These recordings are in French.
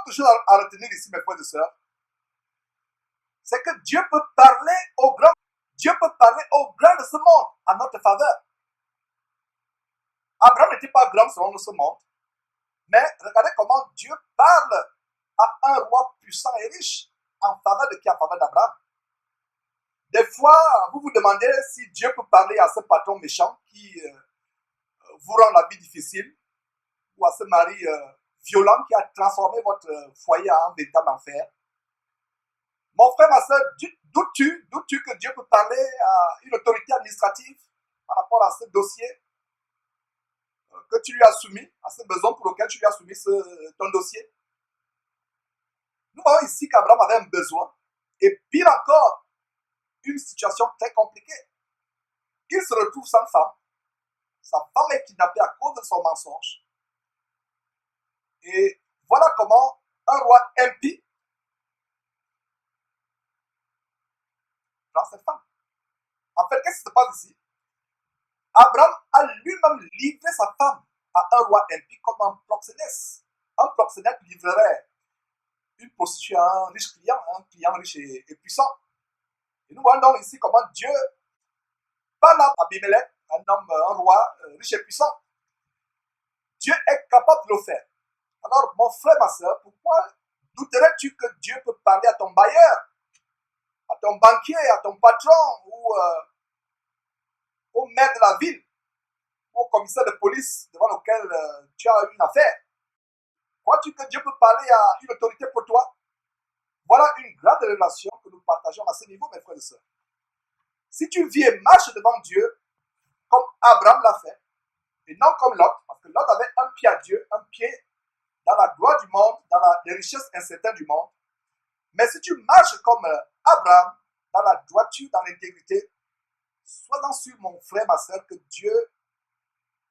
autre chose à retenir ici, mes frères et sœurs, c'est que Dieu peut parler aux grands. Dieu peut parler aux grands de ce monde en notre faveur. Abraham n'était pas grand selon ce monde, mais regardez comment Dieu parle à un roi puissant et riche en faveur de qui? En faveur d'Abraham. Des fois, vous vous demandez si Dieu peut parler à ce patron méchant qui vous rend la vie difficile, ou à ce mari violent qui a transformé votre foyer en véritable enfer. Mon frère, ma soeur, doutes-tu que Dieu peut parler à une autorité administrative par rapport à ce dossier que tu lui as soumis, à ce besoin pour lequel tu lui as soumis ton dossier? Nous voyons ici qu'Abraham avait un besoin, et pire encore, une situation très compliquée. Il se retrouve sans femme. Sa femme est kidnappée à cause de son mensonge. Et voilà comment un roi impie prend cette femme. En fait, qu'est-ce qui se passe ici? Abraham a lui-même livré sa femme à un roi impie comme un proxénète. Un proxénète livrerait une prostituée à un client riche et puissant. Et nous voyons donc ici comment Dieu parle à Abimelech, un roi riche et puissant. Dieu est capable de le faire. Alors, mon frère, ma soeur, pourquoi douterais-tu que Dieu peut parler à ton bailleur, à ton banquier, à ton patron, ou au maire de la ville, ou au commissaire de police devant lequel tu as eu une affaire? Crois-tu que Dieu peut parler à une autorité pour toi? Voilà une grande relation que nous partageons à ce niveau, mes frères et sœurs. Si tu vis et marches devant Dieu, comme Abraham l'a fait, et non comme Lot, parce que Lot avait un pied à Dieu, un pied dans la gloire du monde, dans les richesses incertaines du monde. Mais si tu marches comme Abraham, dans la droiture, dans l'intégrité, sois-en sûr, mon frère, ma soeur, que Dieu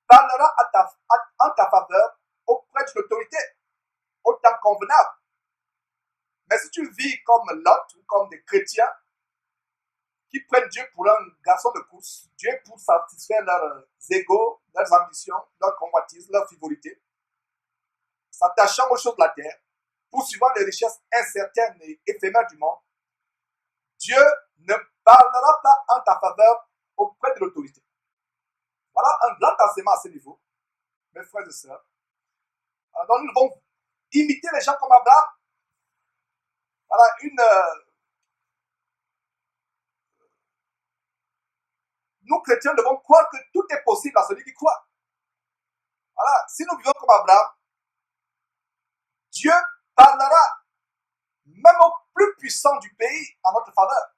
parlera en ta faveur auprès d'une autorité, au temps convenable. Mais si tu vis comme Lot ou comme des chrétiens qui prennent Dieu pour un garçon de course, Dieu pour satisfaire leurs égos, leurs ambitions, leurs convoitises, leurs frivolités, s'attachant aux choses de la terre, poursuivant les richesses incertaines et éphémères du monde, Dieu ne parlera pas en ta faveur auprès de l'autorité. Voilà un grand enseignement à ce niveau, mes frères et sœurs. Alors nous devons imiter les gens comme Abraham. Voilà nous chrétiens devons croire que tout est possible à celui qui croit. Voilà, si nous vivons comme Abraham, Dieu parlera même au plus puissant du pays en notre faveur.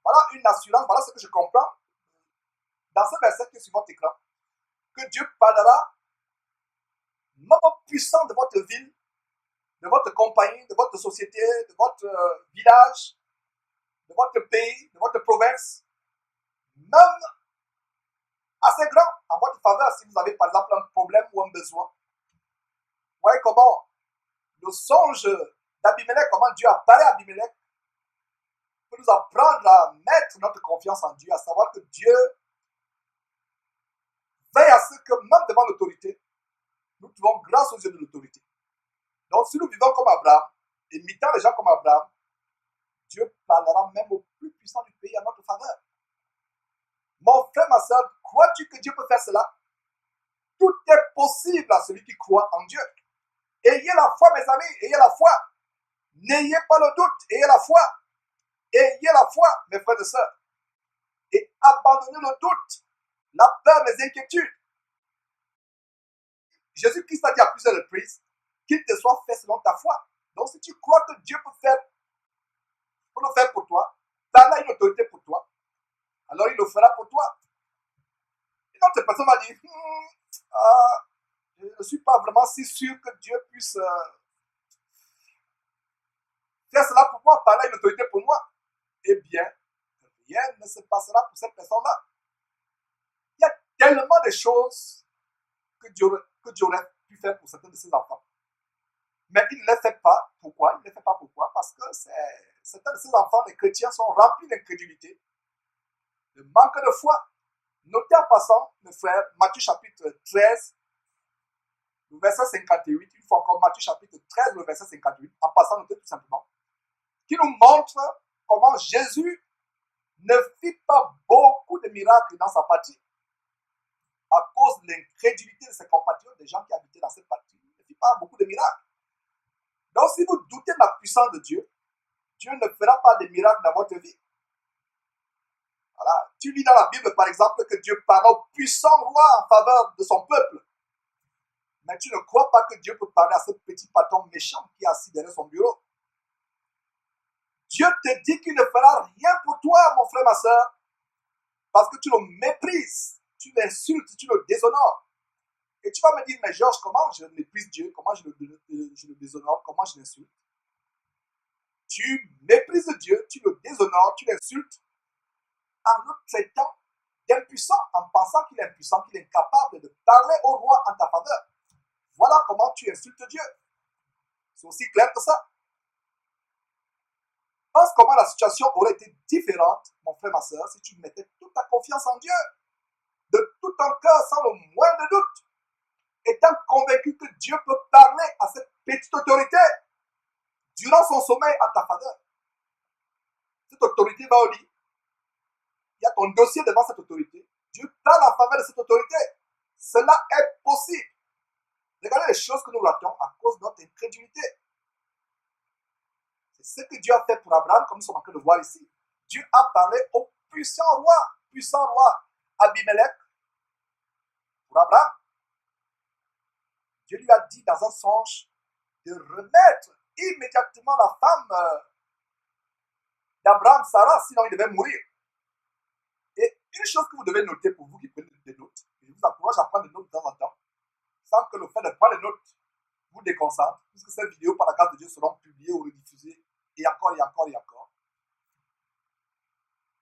Voilà une assurance, voilà ce que je comprends dans ce verset qui est sur votre écran, que Dieu parlera même au puissant de votre ville, de votre compagnie, de votre société, de votre village, de votre pays, de votre province, même assez grand en votre faveur si vous avez par exemple un problème ou un besoin. Vous voyez comment le songe d'Abimelech, comment Dieu apparaît à Abimelech, peut nous apprendre à mettre notre confiance en Dieu, à savoir que Dieu veille à ce que même devant l'autorité, nous trouvons grâce aux yeux de l'autorité. Donc si nous vivons comme Abraham, imitant les gens comme Abraham, Dieu parlera même au plus puissant du pays en notre faveur. Mon frère, ma soeur, crois-tu que Dieu peut faire cela? Tout est possible à celui qui croit en Dieu. Ayez la foi, mes amis, ayez la foi. N'ayez pas le doute, ayez la foi. Ayez la foi, mes frères et sœurs. Et abandonnez le doute, la peur, les inquiétudes. Jésus-Christ a dit à plusieurs reprises qu'il te soit fait selon ta foi. Donc si tu crois que Dieu peut le faire pour toi, parle à une autorité pour toi, alors il le fera pour toi. Une autre personne va dire, je ne suis pas vraiment si sûr que Dieu puisse faire cela pour moi, parler à une autorité pour moi. Eh bien, rien ne se passera pour cette personne-là. Il y a tellement de choses que Dieu aurait pu faire pour certains de ses enfants. Mais il ne les fait pas. Pourquoi? Il ne les fait pas pourquoi? Parce que certains de ses enfants, les chrétiens, sont remplis d'incrédulité, de manque de foi. Notez en passant, mes frères, Matthieu chapitre 13, verset 58, une fois encore Matthieu chapitre 13, le verset 58, en passant noter tout simplement, qui nous montre comment Jésus ne fit pas beaucoup de miracles dans sa patrie à cause de l'incrédulité de ses compatriotes, des gens qui habitaient dans cette patrie. Il ne fit pas beaucoup de miracles. Donc si vous doutez de la puissance de Dieu, Dieu ne fera pas de miracles dans votre vie. Voilà. Tu lis dans la Bible, par exemple, que Dieu parle au puissant roi en faveur de son peuple. Mais tu ne crois pas que Dieu peut parler à ce petit patron méchant qui est assis derrière son bureau. Dieu te dit qu'il ne fera rien pour toi, mon frère, ma soeur, parce que tu le méprises, tu l'insultes, tu le déshonores. Et tu vas me dire, mais Georges, comment je méprise Dieu, comment je le déshonore, comment je l'insulte? Tu méprises Dieu, tu le déshonores, tu l'insultes, en le traitant d'impuissant, en pensant qu'il est impuissant, qu'il est incapable de parler au roi en ta faveur. Voilà comment tu insultes Dieu. C'est aussi clair que ça. Pense comment la situation aurait été différente, mon frère, ma soeur, si tu mettais toute ta confiance en Dieu, de tout ton cœur, sans le moindre doute, étant convaincu que Dieu peut parler à cette petite autorité durant son sommeil en ta faveur. Cette autorité va au lit. Il y a ton dossier devant cette autorité. Dieu parle en faveur de cette autorité. Cela est possible. Regardez les choses que nous ratons à cause de notre incrédulité. C'est ce que Dieu a fait pour Abraham, comme nous sommes en train de voir ici. Dieu a parlé au puissant roi, Abimelech, pour Abraham. Dieu lui a dit dans un songe de remettre immédiatement la femme d'Abraham, Sarah, sinon il devait mourir. Et une chose que vous devez noter pour vous qui prenez des notes, et je vous encourage à prendre des notes de temps en temps, sans que le fait de prendre des notes vous déconcentre, puisque ces vidéos, par la grâce de Dieu, seront publiées ou rediffusées, et encore, et encore, et encore.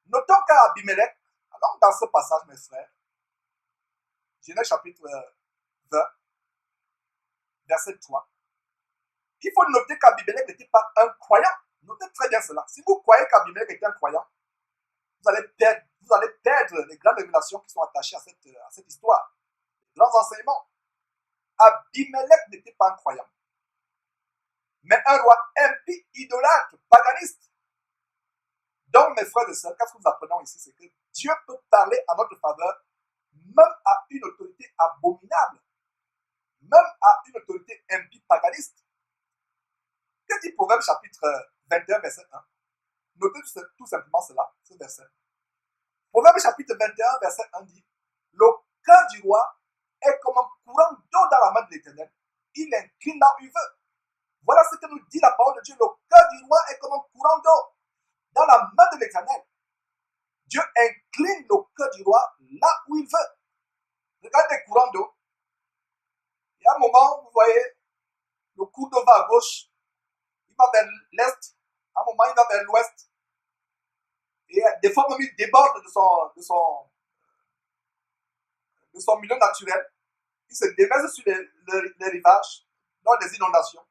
Notons qu'à Abimelech, alors dans ce passage, mes frères, Genèse chapitre 20, verset 3, il faut noter qu'Abimelech n'était pas un croyant. Notez très bien cela. Si vous croyez qu'Abimelech était un croyant, vous allez perdre les grandes révélations qui sont attachées à cette histoire, les grands enseignements. Abimelech n'était pas un croyant, mais un roi impie, idolâtre, paganiste. Donc, mes frères et sœurs, qu'est-ce que nous apprenons ici? C'est que Dieu peut parler à notre faveur, même à une autorité abominable, même à une autorité impie, paganiste. Que dit Proverbe chapitre 21, verset 1? Notez tout simplement cela, ce verset. Proverbe chapitre 21, verset 1 dit, le cœur du roi est comme un courant d'eau dans la main de l'Éternel. Il incline là où il veut. Voilà ce que nous dit la parole de Dieu. Le cœur du roi est comme un courant d'eau dans la main de l'Éternel. Dieu incline le cœur du roi là où il veut. Regardez les courants d'eau. Il y a un moment, vous voyez, le cours d'eau va à gauche, il va vers l'est, à un moment, il va vers l'ouest. Et des fois, même, il déborde de son milieu naturel. Il se déverse sur les rivages, dans les inondations.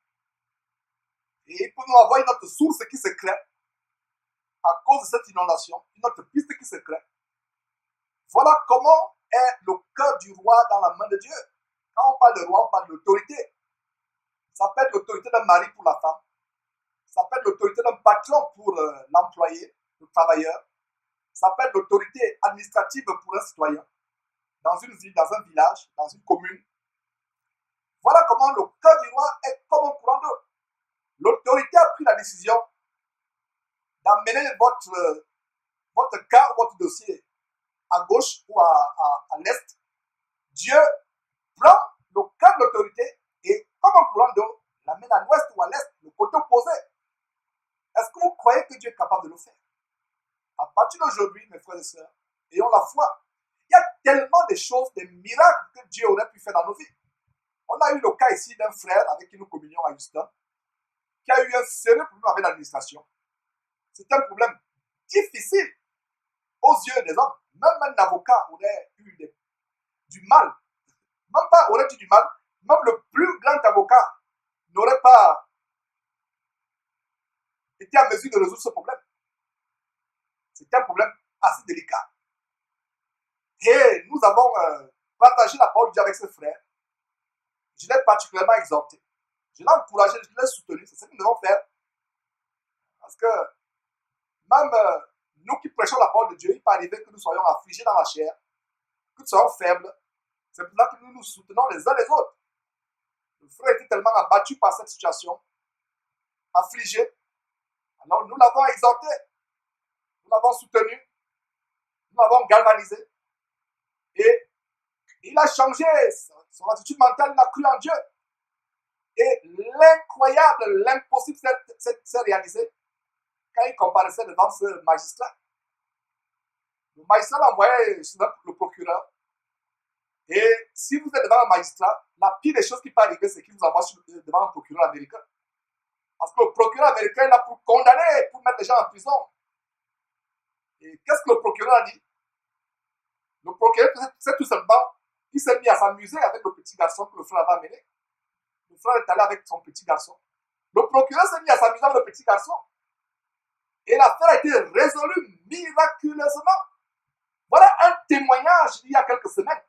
Et il peut nous avoir une autre source qui se crée à cause de cette inondation, une autre piste qui se crée. Voilà comment est le cœur du roi dans la main de Dieu. Quand on parle de roi, on parle d'autorité. Ça peut être l'autorité d'un mari pour la femme. Ça peut être l'autorité d'un patron pour l'employé, le travailleur. Ça peut être l'autorité administrative pour un citoyen, dans une ville, dans un village, dans une commune. Voilà comment le cœur du roi est comme un courant d'eau. L'autorité a pris la décision d'amener votre cas ou votre dossier à gauche ou à l'est. Dieu prend le cœur de l'autorité et, comme un courant d'eau, l'amène à l'ouest ou à l'est, le côté opposé. Est-ce que vous croyez que Dieu est capable de le faire? À partir d'aujourd'hui, mes frères et sœurs, ayons la foi. Il y a tellement de choses, des miracles que Dieu aurait pu faire dans nos vies. On a eu le cas ici d'un frère avec qui nous communions à Houston, qui a eu un sérieux problème avec l'administration. C'est un problème difficile aux yeux des hommes. Même un avocat aurait eu du mal. Même pas aurait eu du mal. Même le plus grand avocat n'aurait pas été en mesure de résoudre ce problème. C'est un problème assez délicat. Et nous avons partagé la parole de Dieu avec ce frère. Je l'ai particulièrement exhorté. Je l'ai encouragé, je l'ai soutenu. C'est ce que nous devons faire. Parce que même nous qui prêchons la parole de Dieu, il peut arriver que nous soyons affligés dans la chair, que nous soyons faibles. C'est pour ça que nous nous soutenons les uns les autres. Le frère était tellement abattu par cette situation, affligé. Alors nous l'avons exhorté, nous l'avons soutenu, nous l'avons galvanisé. Et il a changé son attitude mentale, il a cru en Dieu. Et l'incroyable, l'impossible s'est réalisé quand il comparaissait devant ce magistrat. Le magistrat l'a envoyé le procureur. Et si vous êtes devant un magistrat, la pire des choses qui peut arriver, c'est qu'il vous envoie devant un procureur américain. Parce que le procureur américain est là pour condamner, pour mettre les gens en prison. Et qu'est-ce que le procureur a dit? Le procureur, c'est tout simplement qu'il s'est mis à s'amuser avec le petit garçon que le frère avait amené. Le frère est allé avec son petit garçon. Le procureur s'est mis à s'amuser avec le petit garçon. Et l'affaire a été résolue miraculeusement. Voilà un témoignage il y a quelques semaines.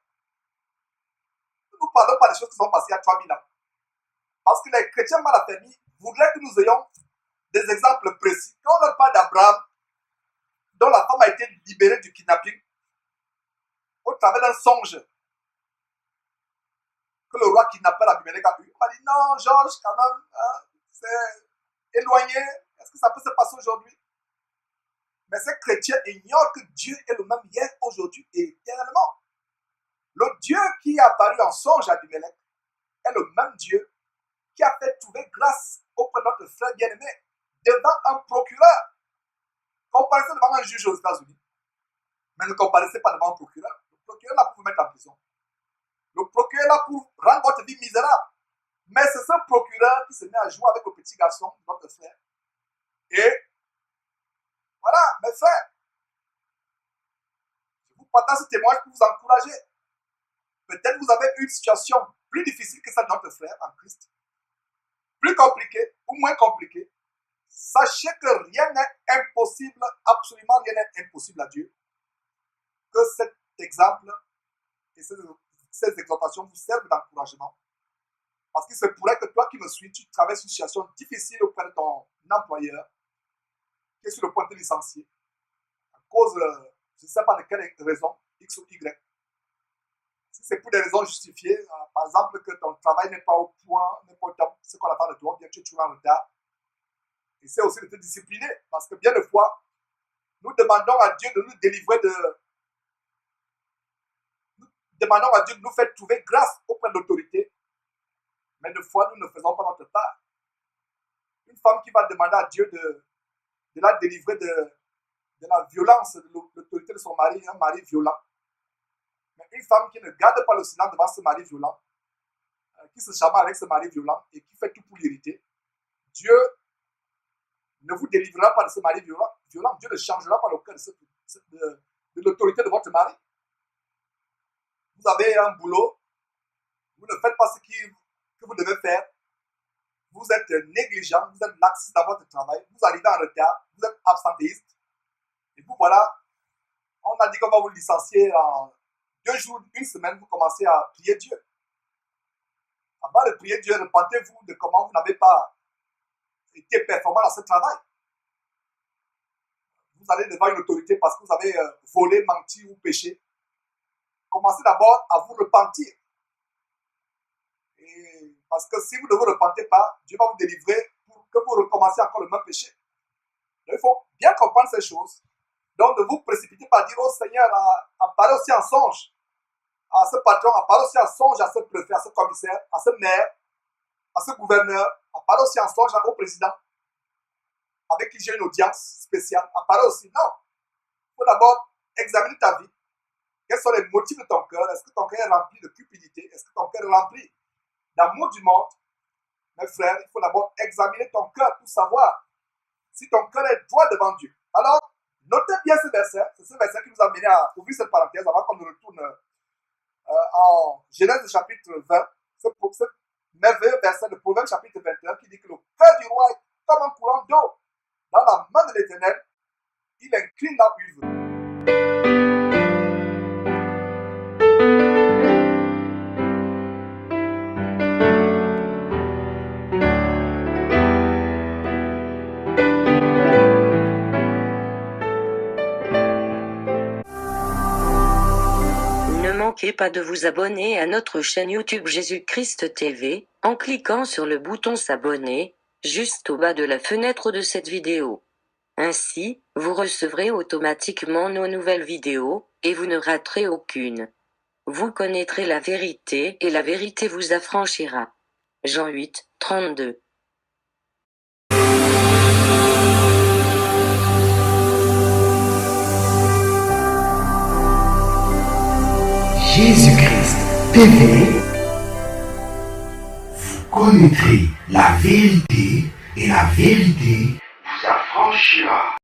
Nous ne parlons pas des choses qui sont passées il y a 3000 ans. Parce que les chrétiens mal affermis voudraient que nous ayons des exemples précis. Quand on leur parle d'Abraham, dont la femme a été libérée du kidnapping, au travers d'un songe, que le roi kidnappait l'Abimelech a eu, on m'a dit non, Georges, quand même, hein, c'est éloigné. Est-ce que ça peut se passer aujourd'hui? Mais ces chrétiens ignorent que Dieu est le même hier, aujourd'hui et éternellement. Le Dieu qui est apparu en songe à Abimelech est le même Dieu qui a fait trouver grâce auprès de notre frère bien-aimé devant un procureur. Comparaissez devant un juge aux États-Unis, mais ne comparaissez pas devant un procureur. Le procureur est là pour vous mettre en prison. Le procureur est là pour rendre votre vie misérable. Mais c'est ce procureur qui se met à jouer avec le petit garçon, votre frère. Et voilà, mes frères, je vous partage ce témoignage pour vous encourager. Peut-être vous avez une situation plus difficile que celle de notre frère en Christ, plus compliquée ou moins compliquée. Sachez que rien n'est impossible, absolument rien n'est impossible à Dieu. Que cet exemple et ces exhortations vous servent d'encouragement. Parce qu'il se pourrait que toi qui me suis, tu traverses une situation difficile auprès de ton employeur, qui est sur le point de te licencier, à cause, je ne sais pas de quelle raison, X ou Y. Si c'est pour des raisons justifiées, par exemple que ton travail n'est pas au point, n'est pas au top, ce qu'on attend de toi, bien que tu es toujours en retard, essaie aussi de te discipliner, parce que bien de fois, nous demandons à Dieu de nous délivrer nous demandons à Dieu de nous faire trouver grâce auprès de l'autorité, mais de fois, nous ne faisons pas notre part. Une femme qui va demander à Dieu de la délivrer de la violence de l'autorité de son mari, un mari violent. Mais une femme qui ne garde pas le silence devant ce mari violent, qui se chamaille avec ce mari violent et qui fait tout pour l'irriter, Dieu ne vous délivrera pas de ce mari violent. Dieu ne changera pas le cœur de l'autorité de votre mari. Vous avez un boulot, vous ne faites pas ce que vous devez faire, vous êtes négligent, vous êtes laxiste dans votre travail, vous arrivez en retard, vous êtes absentéiste, et vous voilà, on a dit qu'on va vous licencier en 2 jours, 1 semaine, vous commencez à prier Dieu. Avant de prier Dieu, repentez-vous de comment vous n'avez pas été performant dans ce travail. Vous allez devant une autorité parce que vous avez volé, menti ou péché. Commencez d'abord à vous repentir. Et parce que si vous ne vous repentez pas, Dieu va vous délivrer pour que vous recommenciez encore le même péché. Donc, il faut bien comprendre ces choses. Donc, ne vous précipitez pas à dire, oh Seigneur, apparaît aussi en songe à ce patron, apparaît aussi en songe à ce préfet, à ce commissaire, à ce maire, à ce gouverneur, apparaît aussi en songe au président, avec qui j'ai une audience spéciale, apparaît aussi. Non. Il faut d'abord examiner ta vie. Quels sont les motifs de ton cœur? Est-ce que ton cœur est rempli de cupidité? Est-ce que ton cœur est rempli d'amour du monde? Mes frères, il faut d'abord examiner ton cœur pour savoir si ton cœur est droit devant Dieu. Alors, notez bien ce verset. C'est ce verset qui nous a mené à ouvrir cette parenthèse avant qu'on ne retourne en Genèse chapitre 20. C'est ce merveilleux verset de Proverbe chapitre 21 qui dit que le cœur du roi est comme un courant d'eau. Dans la main de l'Éternel, il incline là où il veut. manquez pas de vous abonner à notre chaîne YouTube Jésus-Christ TV, en cliquant sur le bouton s'abonner, juste au bas de la fenêtre de cette vidéo. Ainsi, vous recevrez automatiquement nos nouvelles vidéos, et vous ne raterez aucune. Vous connaîtrez la vérité et la vérité vous affranchira. Jean 8, 32. Jésus-Christ TV, vous connaîtrez la vérité et la vérité vous affranchira.